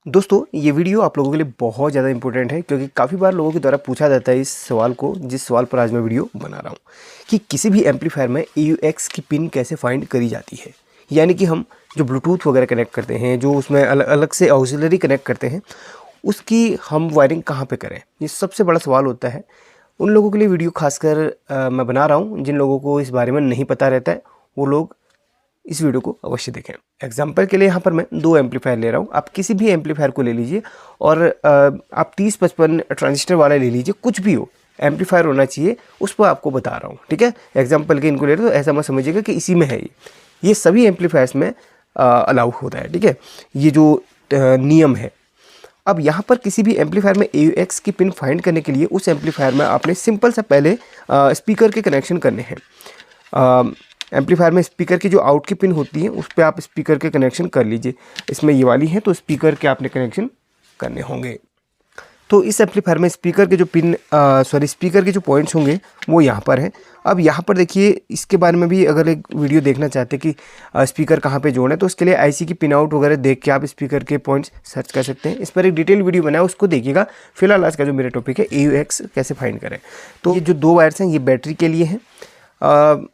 दोस्तों ये वीडियो आप लोगों के लिए बहुत ज़्यादा इंपॉर्टेंट है क्योंकि काफ़ी बार लोगों के द्वारा पूछा जाता है इस सवाल को, जिस सवाल पर आज मैं वीडियो बना रहा हूँ कि किसी भी एम्पलीफायर में AUX की पिन कैसे फाइंड करी जाती है। यानी कि हम जो ब्लूटूथ वगैरह कनेक्ट करते हैं, जो उसमें अलग अलग से ऑक्सिलरी कनेक्ट करते हैं, उसकी हम वायरिंग कहाँ पर करें, ये सबसे बड़ा सवाल होता है। उन लोगों के लिए वीडियो खासकर मैं बना रहा हूँ जिन लोगों को इस बारे में नहीं पता रहता है, वो लोग इस वीडियो को अवश्य देखें। एग्जाम्पल के लिए यहाँ पर मैं 2 एम्पलीफायर ले रहा हूँ, आप किसी भी एम्पलीफायर को ले लीजिए और आप 30-55 ट्रांजिस्टर वाला ले लीजिए, कुछ भी हो एम्पलीफायर होना चाहिए, उस पर आपको बता रहा हूँ। ठीक है, एग्जाम्पल के इनको ले रहे तो ऐसा मत समझिएगा कि इसी में है ये सभी एम्पलीफायर्स में अलाउ होता है। ठीक है, ये जो नियम है। अब यहाँ पर किसी भी एम्पलीफायर में AUX की पिन फाइंड करने के लिए उस एम्पलीफायर में आपने सिंपल सा पहले स्पीकर के कनेक्शन करने हैं। एम्पलीफायर में स्पीकर की जो आउट की पिन होती है उस पर आप स्पीकर के कनेक्शन कर लीजिए। इसमें ये वाली है तो स्पीकर के आपने कनेक्शन करने होंगे। तो इस एम्पलीफायर में स्पीकर के जो स्पीकर के जो पॉइंट्स होंगे वो यहाँ पर हैं। अब यहाँ पर देखिए, इसके बारे में भी अगर एक वीडियो देखना चाहते हैं कि स्पीकर कहाँ पे जोड़ें, तो उसके लिए IC की पिन आउट वगैरह देख के आप स्पीकर के पॉइंट्स सर्च कर सकते हैं। इस पर एक डिटेल वीडियो बना है, उसको देखिएगा। फिलहाल आज का जो मेरा टॉपिक है AUX कैसे फाइंड करें। तो ये जो 2 वायर्स हैं ये बैटरी के लिए हैं।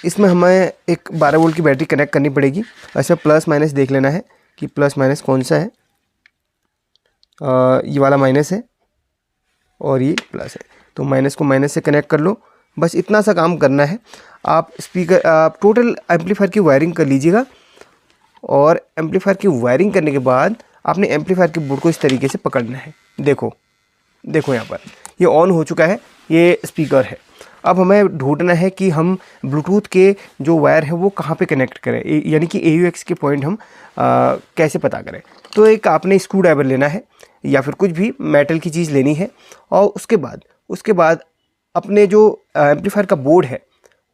इसमें हमें एक 12 वोल्ट की बैटरी कनेक्ट करनी पड़ेगी। ऐसा प्लस माइनस देख लेना है कि प्लस माइनस कौन सा है। ये वाला माइनस है और ये प्लस है, तो माइनस को माइनस से कनेक्ट कर लो। बस इतना सा काम करना है। आप टोटल एम्पलीफायर की वायरिंग कर लीजिएगा और एम्पलीफायर की वायरिंग करने के बाद आपने एम्पलीफायर के बोर्ड को इस तरीके से पकड़ना है। देखो यहाँ पर ये ऑन हो चुका है, ये स्पीकर है। अब हमें ढूंढना है कि हम ब्लूटूथ के जो वायर है वो कहाँ पे कनेक्ट करें, यानी कि AUX के पॉइंट हम कैसे पता करें। तो एक आपने स्क्रू ड्राइवर लेना है या फिर कुछ भी मेटल की चीज़ लेनी है और उसके बाद अपने जो एम्पलीफायर का बोर्ड है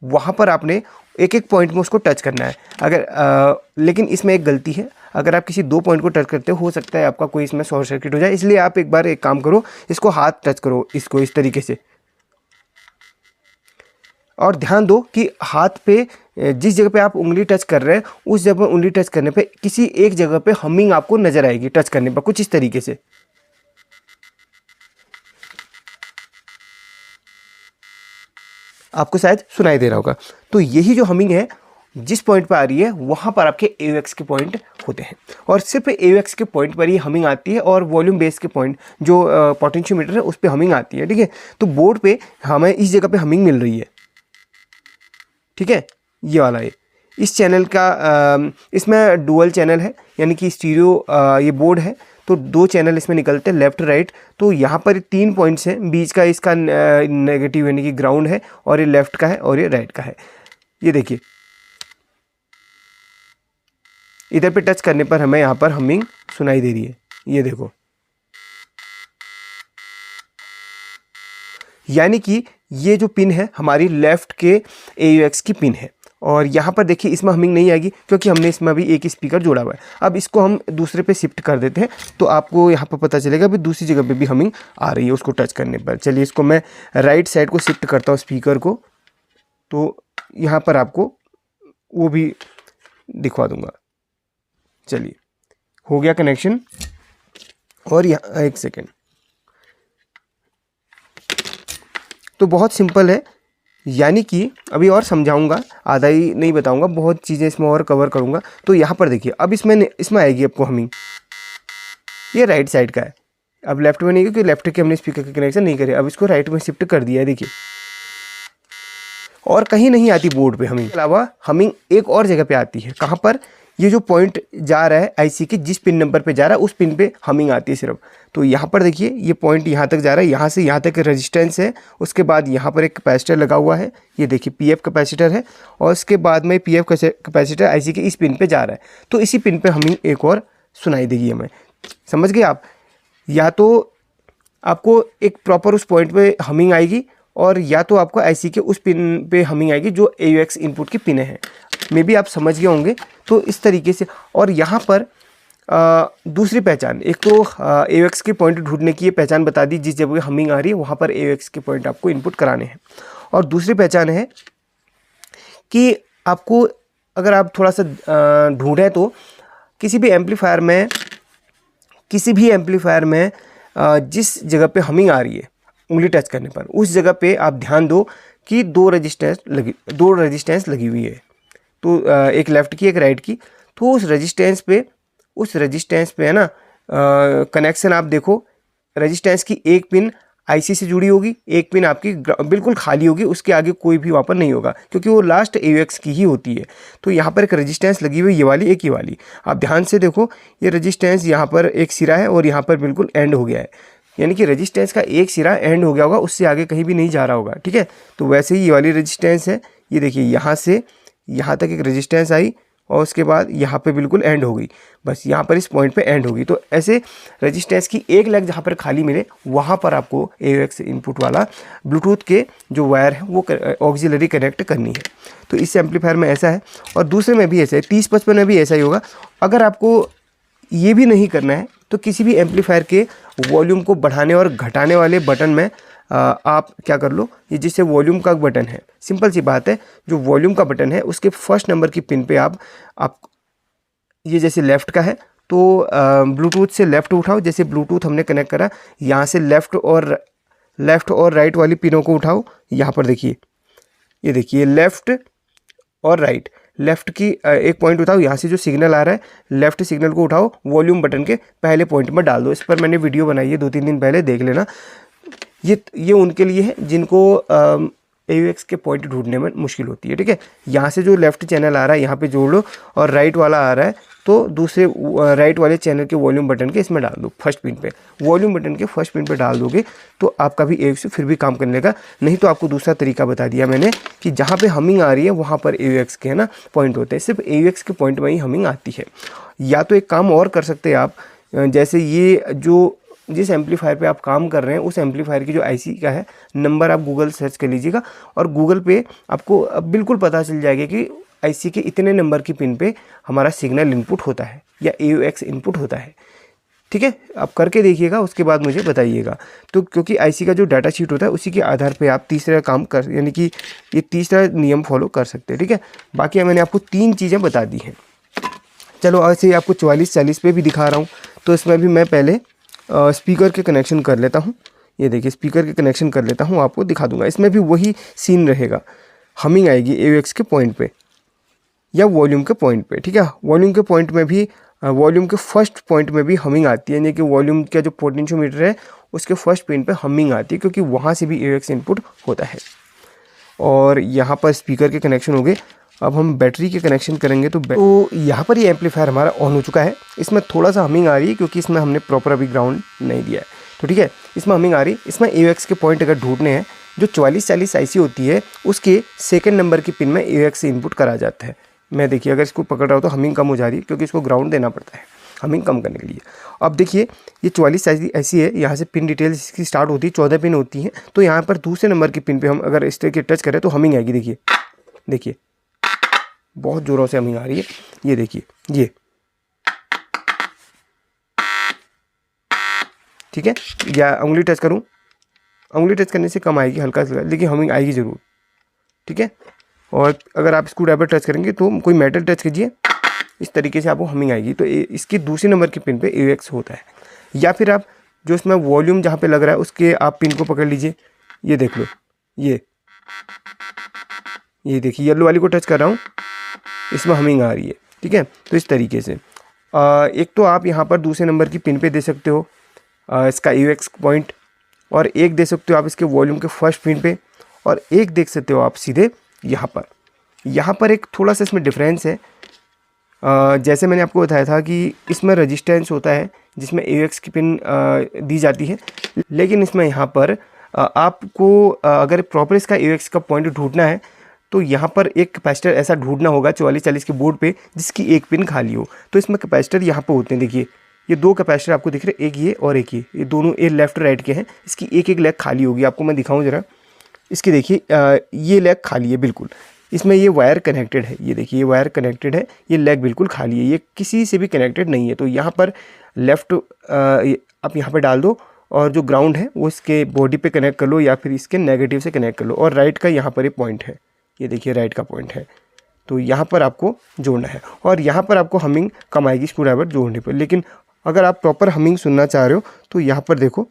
वहाँ पर आपने एक एक पॉइंट में उसको टच करना है। लेकिन इसमें एक गलती है, अगर आप किसी 2 पॉइंट को टच करते हो सकता है आपका कोई इसमें शॉर्ट सर्किट हो जाए। इसलिए आप एक बार एक काम करो, इसको हाथ टच करो, इसको इस तरीके से, और ध्यान दो कि हाथ पे जिस जगह पे आप उंगली टच कर रहे हैं उस जगह उंगली टच करने पे किसी एक जगह पे हमिंग आपको नजर आएगी टच करने पर, कुछ इस तरीके से। आपको शायद सुनाई दे रहा होगा। तो यही जो हमिंग है जिस पॉइंट पर आ रही है वहाँ पर आपके AUX के पॉइंट होते हैं और सिर्फ AUX के पॉइंट पर ही हमिंग आती है और वॉल्यूम बेस के पॉइंट जो पोटेंशियोमीटर है उस पर हमिंग आती है। ठीक है, तो बोर्ड पे हमें इस जगह पे हमिंग मिल रही है। ठीक है, ये वाला है इस चैनल का, इसमें डुअल चैनल है यानी कि स्टीरियो ये बोर्ड है, तो 2 चैनल इसमें निकलते हैं, लेफ्ट राइट। तो यहाँ पर 3 पॉइंट्स हैं, बीच का इसका नेगेटिव यानी कि ग्राउंड है और ये लेफ्ट का है और ये राइट का है। ये देखिए इधर पे टच करने पर हमें यहाँ पर हमिंग सुनाई दे रही है, ये देखो। यानी कि ये जो पिन है हमारी लेफ़्ट के AUX की पिन है और यहाँ पर देखिए इसमें हमिंग नहीं आएगी क्योंकि हमने इसमें अभी एक स्पीकर जोड़ा हुआ है। अब इसको हम दूसरे पे शिफ्ट कर देते हैं तो आपको यहाँ पर पता चलेगा भी दूसरी जगह पे भी हमिंग आ रही है उसको टच करने पर। चलिए इसको मैं राइट साइड को शिफ्ट करता हूँ स्पीकर को, तो यहाँ पर आपको वो भी दिखवा दूँगा। चलिए हो गया कनेक्शन। और यहाँ एक सेकेंड, तो बहुत सिंपल है, यानी कि अभी और समझाऊंगा, आधा ही नहीं बताऊंगा, बहुत चीज़ें इसमें और कवर करूंगा। तो यहाँ पर देखिए अब इसमें आएगी आपको हमिंग, ये राइट साइड का है। अब लेफ्ट में नहीं, क्योंकि लेफ्ट के हमने स्पीकर के कनेक्शन नहीं करे। अब इसको राइट में शिफ्ट कर दिया है, देखिए, और कहीं नहीं आती बोर्ड पे हमिंग। अलावा हमिंग एक और जगह पे आती है, कहाँ पर, ये जो पॉइंट जा रहा है IC के जिस पिन नंबर पे जा रहा है उस पिन पे हमिंग आती है सिर्फ। तो यहाँ पर देखिए ये पॉइंट यहाँ तक जा रहा है, यहाँ से यहाँ तक रेजिस्टेंस है, उसके बाद यहाँ पर एक कैपेसिटर लगा हुआ है, ये देखिए PF कैपेसिटर है, और उसके बाद में PF कैपेसिटर IC के इस पिन पे जा रहा है। तो इसी पिन पे हमिंग एक और सुनाई देगी हमें, समझ गए आप। या तो आपको एक प्रॉपर उस पॉइंट पे हमिंग आएगी और या तो आपको IC के उस पिन पे हमिंग आएगी जो AUX इनपुट की पिन है। मे बी आप समझ गए होंगे। तो इस तरीके से, और यहाँ पर दूसरी पहचान, एक तो AUX के पॉइंट ढूंढने की ये पहचान बता दी, जिस जगह हमिंग आ रही है वहाँ पर AUX के पॉइंट आपको इनपुट कराने हैं। और दूसरी पहचान है कि आपको अगर आप थोड़ा सा ढूंढें तो किसी भी एम्पलीफायर में किसी भी एम्पलीफायर में जिस जगह पे हमिंग आ रही है उंगली टच करने पर, उस जगह पे आप ध्यान दो कि दो रेजिस्टेंस लगी हुई है। तो एक लेफ़्ट की एक राइट की। तो उस रेजिस्टेंस पे है ना कनेक्शन आप देखो, रेजिस्टेंस की एक पिन आईसी से जुड़ी होगी, एक पिन आपकी बिल्कुल खाली होगी, उसके आगे कोई भी वहाँ पर नहीं होगा क्योंकि वो लास्ट AUX की ही होती है। तो यहाँ पर एक रेजिस्टेंस लगी हुई, ये वाली एक, ये वाली। आप ध्यान से देखो, ये रेजिस्टेंस यहाँ पर एक सिरा है और यहाँ पर बिल्कुल एंड हो गया है, यानी कि रेजिस्टेंस का एक सिरा एंड हो गया होगा, उससे आगे कहीं भी नहीं जा रहा होगा। ठीक है, तो वैसे ही ये वाली रेजिस्टेंस है, ये देखिए यहाँ से यहाँ तक एक रेजिस्टेंस आई और उसके बाद यहाँ पे बिल्कुल एंड हो गई, बस यहाँ पर इस पॉइंट पे एंड होगी। तो ऐसे रेजिस्टेंस की एक लेग जहाँ पर खाली मिले वहाँ पर आपको AUX इनपुट वाला ब्लूटूथ के जो वायर है वो ऑक्सिलरी कनेक्ट करनी है। तो इस एम्पलीफायर में ऐसा है और दूसरे में भी ऐसा है, 3055 में भी ऐसा ही होगा। अगर आपको ये भी नहीं करना है तो किसी भी एम्पलीफायर के वॉल्यूम को बढ़ाने और घटाने वाले बटन में आप क्या कर लो, ये जिससे वॉल्यूम का बटन है, सिंपल सी बात है, जो वॉल्यूम का बटन है उसके फर्स्ट नंबर की पिन पे आप ये जैसे लेफ़्ट का है तो ब्लूटूथ से लेफ़्ट उठाओ, जैसे ब्लूटूथ हमने कनेक्ट करा, यहाँ से लेफ़्ट और राइट वाली पिनों को उठाओ। यहाँ पर देखिए, ये देखिए लेफ़्ट और राइट, लेफ़्ट की एक पॉइंट उठाओ, यहाँ से जो सिग्नल आ रहा है लेफ़्ट सिग्नल को उठाओ, वॉल्यूम बटन के पहले पॉइंट में डाल दो। इस पर मैंने वीडियो बनाई है 2-3 दिन पहले, देख लेना। ये उनके लिए है जिनको AUX के पॉइंट ढूंढने में मुश्किल होती है। ठीक है, यहाँ से जो लेफ़्ट चैनल आ रहा है यहाँ पे जोड़ लो और राइट वाला आ रहा है तो दूसरे राइट वाले चैनल के वॉल्यूम बटन के इसमें डाल दो, फर्स्ट पिन पे, वॉल्यूम बटन के फर्स्ट पिन पे डाल दोगे तो आपका भी AUX फिर भी काम करने लगा। नहीं तो आपको दूसरा तरीका बता दिया मैंने कि जहाँ पे हमिंग आ रही है वहाँ पर AUX के है ना पॉइंट होते हैं, सिर्फ AUX के पॉइंट में ही हमिंग आती है। या तो एक काम और कर सकते हैं आप, जैसे ये जो जिस एम्पलीफायर पे आप काम कर रहे हैं उस एम्पलीफायर की जो आईसी का है नंबर आप गूगल सर्च कर लीजिएगा और गूगल पे आपको बिल्कुल पता चल जाएगा कि आईसी के इतने नंबर की पिन पे हमारा सिग्नल इनपुट होता है या AUX इनपुट होता है। ठीक है, आप करके देखिएगा, उसके बाद मुझे बताइएगा। तो क्योंकि आईसी का जो डाटा शीट होता है उसी के आधार पे आप तीसरा काम कर, यानी कि ये तीसरा नियम फॉलो कर सकते हैं। ठीक है, बाकी मैंने आपको 3 चीज़ें बता दी हैं। चलो ऐसे ही आपको 44-40 पे भी दिखा रहा हूँ। तो इसमें भी मैं पहले स्पीकर के कनेक्शन कर लेता हूँ। ये देखिए स्पीकर के कनेक्शन कर लेता हूँ, आपको दिखा दूंगा। इसमें भी वही सीन रहेगा, हमिंग आएगी AUX के पॉइंट पे या वॉल्यूम के पॉइंट पे। ठीक है, वॉल्यूम के पॉइंट में भी वॉल्यूम के फर्स्ट पॉइंट में भी हमिंग आती है, यानी कि वॉल्यूम का जो पोटेंशियोमीटर है उसके फर्स्ट पिन पे हमिंग आती है क्योंकि वहाँ से भी AUX इनपुट होता है। और यहाँ पर स्पीकर के कनेक्शन हो गए। अब हम बैटरी के कनेक्शन करेंगे तो यहाँ पर ये एम्पलीफायर हमारा ऑन हो चुका है। इसमें थोड़ा सा हमिंग आ रही है क्योंकि इसमें हमने प्रॉपर अभी ग्राउंड नहीं दिया है। तो ठीक है, इसमें हमिंग आ रही है। इसमें AUX के पॉइंट अगर ढूंढने हैं, जो 4440 आईसी होती है उसके सेकंड नंबर की पिन में AUX इनपुट करा जाता है। मैं देखिए अगर इसको पकड़ रहा हूँ तो हमिंग कम हो जा रही है क्योंकि इसको ग्राउंड देना पड़ता है हमिंग कम करने के लिए। अब देखिए ये 44 ऐसी है, यहाँ से पिन डिटेल्स इसकी स्टार्ट होती है, 14 पिन होती हैं। तो यहाँ पर दूसरे नंबर की पिन पे हम अगर इस तरह के टच करें तो हमिंग आएगी। देखिए बहुत ज़ोरों से हमिंग आ रही है। ये देखिए ये, ठीक है, या उंगली टच करूँ, उंगली टच करने से कम आएगी, हल्का सा, लेकिन हमिंग आएगी ज़रूर। ठीक है, और अगर आप स्क्रू ड्राइवर टच करेंगे तो कोई मेटल टच कीजिए, इस तरीके से आपको हमिंग आएगी। तो इसके दूसरे नंबर के पिन पे AUX होता है। या फिर आप जो इसमें वॉल्यूम जहाँ पे लग रहा है उसके आप पिन को पकड़ लीजिए, ये देख लो, ये देखिए येलो वाली को टच कर रहा हूँ, इसमें हमिंग आ रही है। ठीक है, तो इस तरीके से एक तो आप यहाँ पर दूसरे नंबर की पिन पे दे सकते हो इसका AUX पॉइंट, और एक दे सकते हो आप इसके वॉल्यूम के फर्स्ट पिन पे, और एक देख सकते हो आप सीधे यहाँ पर एक थोड़ा सा इसमें डिफरेंस है। जैसे मैंने आपको बताया था कि इसमें रेजिस्टेंस होता है जिसमें AUX की पिन दी जाती है, लेकिन इसमें यहाँ पर आपको अगर प्रॉपर इसका AUX का पॉइंट ढूंढना है तो यहाँ पर एक कैपेसिटर ऐसा ढूंढना होगा 4440 के बोर्ड पे जिसकी एक पिन खाली हो। तो इसमें कैपेसिटर यहाँ पे होते हैं, देखिए ये 2 कैपेसिटर आपको दिख रहे हैं, एक ये और एक ये दोनों ये लेफ्ट राइट के हैं। इसकी एक लेग खाली होगी, आपको मैं दिखाऊँ ज़रा। इसकी देखिए ये लेग खाली है बिल्कुल, इसमें ये वायर कनेक्टेड है, ये देखिए ये वायर कनेक्टेड है, ये लेग बिल्कुल खाली है, ये किसी से भी कनेक्टेड नहीं है। तो यहाँ पर लेफ़्ट आप यहाँ पर डाल दो और जो ग्राउंड है वो इसके बॉडी पे कनेक्ट कर लो या फिर इसके नेगेटिव से कनेक्ट कर लो, और राइट का यहाँ पर ये पॉइंट है, ये देखिए राइट का पॉइंट है। तो यहाँ पर आपको जोड़ना है और यहाँ पर आपको हमिंग कम आएगी स्क्रू ड्राइवर जोड़ने पर, लेकिन अगर आप प्रॉपर हमिंग सुनना चाह रहे हो तो यहाँ पर देखो,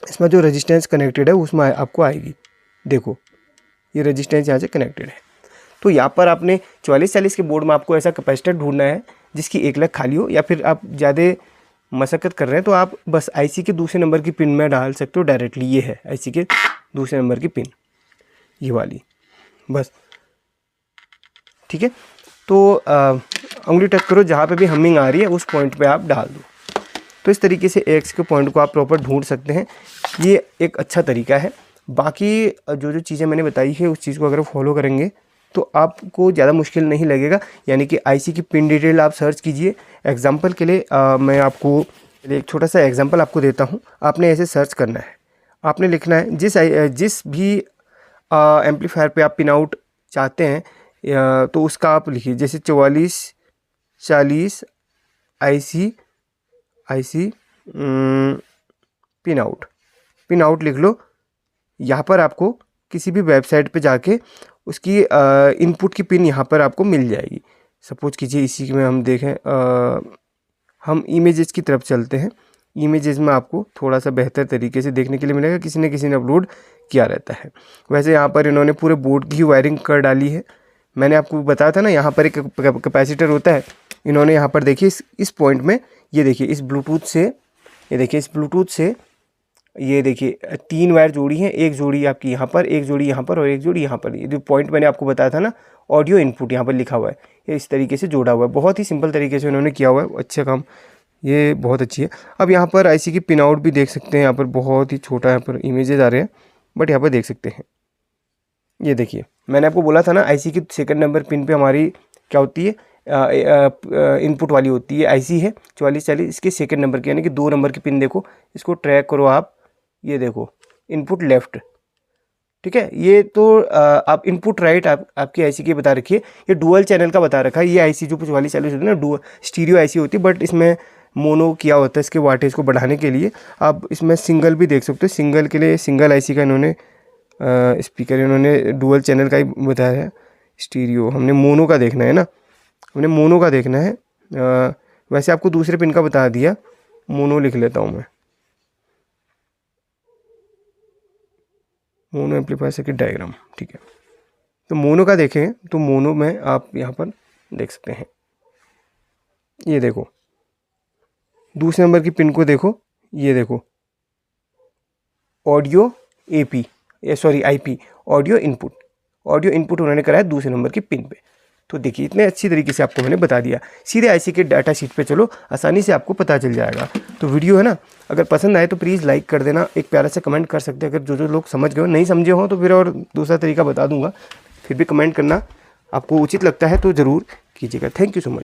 इसमें जो रेजिस्टेंस कनेक्टेड है उसमें आपको आएगी। देखो ये रेजिस्टेंस यहाँ से कनेक्टेड है। तो यहाँ पर आपने 4440 के बोर्ड में आपको ऐसा कैपेसिटर ढूंढना है जिसकी 1 लाख खाली हो, या फिर आप ज़्यादा मशक्क़त कर रहे हैं तो आप बस आईसी के दूसरे नंबर की पिन में डाल सकते हो डायरेक्टली। ये है आईसी के दूसरे नंबर की पिन, ये वाली, बस ठीक है। तो उंगली टच करो, जहाँ पे भी हमिंग आ रही है उस पॉइंट पे आप डाल दो। तो इस तरीके से एक्स के पॉइंट को आप प्रॉपर ढूंढ सकते हैं। ये एक अच्छा तरीका है। बाकी जो जो चीज़ें मैंने बताई है उस चीज़ को अगर फॉलो करेंगे तो आपको ज़्यादा मुश्किल नहीं लगेगा। यानी कि आईसी की पिन डिटेल आप सर्च कीजिए। एग्जांपल के लिए मैं आपको एक छोटा सा एग्जांपल आपको देता हूँ। आपने ऐसे सर्च करना है, आपने लिखना है जिस भी एम्पलीफायर पे आप पिन आउट चाहते हैं तो उसका आप लिखिए, जैसे 4440 आईसी पिन आउट लिख लो। यहाँ पर आपको किसी भी वेबसाइट पे जाके उसकी इनपुट की पिन यहाँ पर आपको मिल जाएगी। सपोज कीजिए इसी में हम देखें, हम इमेजेस की तरफ चलते हैं। इमेजेस में आपको थोड़ा सा बेहतर तरीके से देखने के लिए मिलेगा, किसी ने अपलोड किया रहता है। वैसे यहाँ पर इन्होंने पूरे बोर्ड की वायरिंग कर डाली है। मैंने आपको बताया था ना, यहाँ पर एक कैपेसिटर होता है। इन्होंने यहाँ पर देखिए इस पॉइंट में, ये देखिए इस ब्लूटूथ से, ये देखिए इस ब्लूटूथ से, ये देखिए 3 वायर जोड़ी हैं। एक जोड़ी आपकी यहाँ पर, एक जोड़ी यहाँ पर और एक जोड़ी यहाँ पर। ये जो पॉइंट मैंने आपको बताया था ना, ऑडियो इनपुट यहाँ पर लिखा हुआ है, ये इस तरीके से जोड़ा हुआ है। बहुत ही सिंपल तरीके से उन्होंने किया हुआ है, अच्छा काम, ये बहुत अच्छी है। अब यहाँ पर आईसी की पिन आउट भी देख सकते हैं। यहाँ पर बहुत ही छोटा यहाँ पर इमेजेस आ रहे हैं, बट यहाँ पर देख सकते हैं। ये देखिए मैंने आपको बोला था ना, आईसी की सेकंड नंबर पिन पे हमारी क्या होती है, इनपुट वाली होती है। आईसी है 4440, इसके सेकंड नंबर की, यानी कि 2 नंबर की पिन देखो, इसको ट्रैक करो आप। ये देखो इनपुट लेफ्ट, ठीक है। ये तो आप इनपुट राइट आपकी आईसी की बता रखी है। ये डुअल चैनल का बता रखा है। ये आईसी जो 4440 होती है ना, डुअल स्टीरियो आईसी होती है, बट इसमें मोनो किया होता है इसके वाटेज को बढ़ाने के लिए। आप इसमें सिंगल भी देख सकते हो। सिंगल के लिए सिंगल आईसी का इन्होंने स्पीकर इन्होंने डुअल चैनल का ही बताया है। स्टीरियो हमने मोनो का देखना है ना, हमने मोनो का देखना है। वैसे आपको दूसरे पिन का बता दिया, मोनो लिख लेता हूँ मैं, मोनो एम्पलीफायर सर्किट डायग्राम, ठीक है। तो मोनो का देखें तो मोनो में आप यहाँ पर देख सकते हैं। ये देखो दूसरे नंबर की पिन को देखो, ये देखो audio AP, sorry IP, audio input उन्होंने कराया दूसरे नंबर की पिन पे। तो देखिए इतने अच्छी तरीके से आपको मैंने बता दिया। सीधे आईसी के डाटा शीट पे चलो, आसानी से आपको पता चल जाएगा। तो वीडियो है ना, अगर पसंद आए तो प्लीज़ लाइक कर देना, एक प्यारा सा कमेंट कर सकते हैं। अगर जो लोग समझ गए हो, नहीं समझे हो तो फिर और दूसरा तरीका बता दूंगा, फिर भी कमेंट करना आपको उचित लगता है तो ज़रूर कीजिएगा। Thank you so much.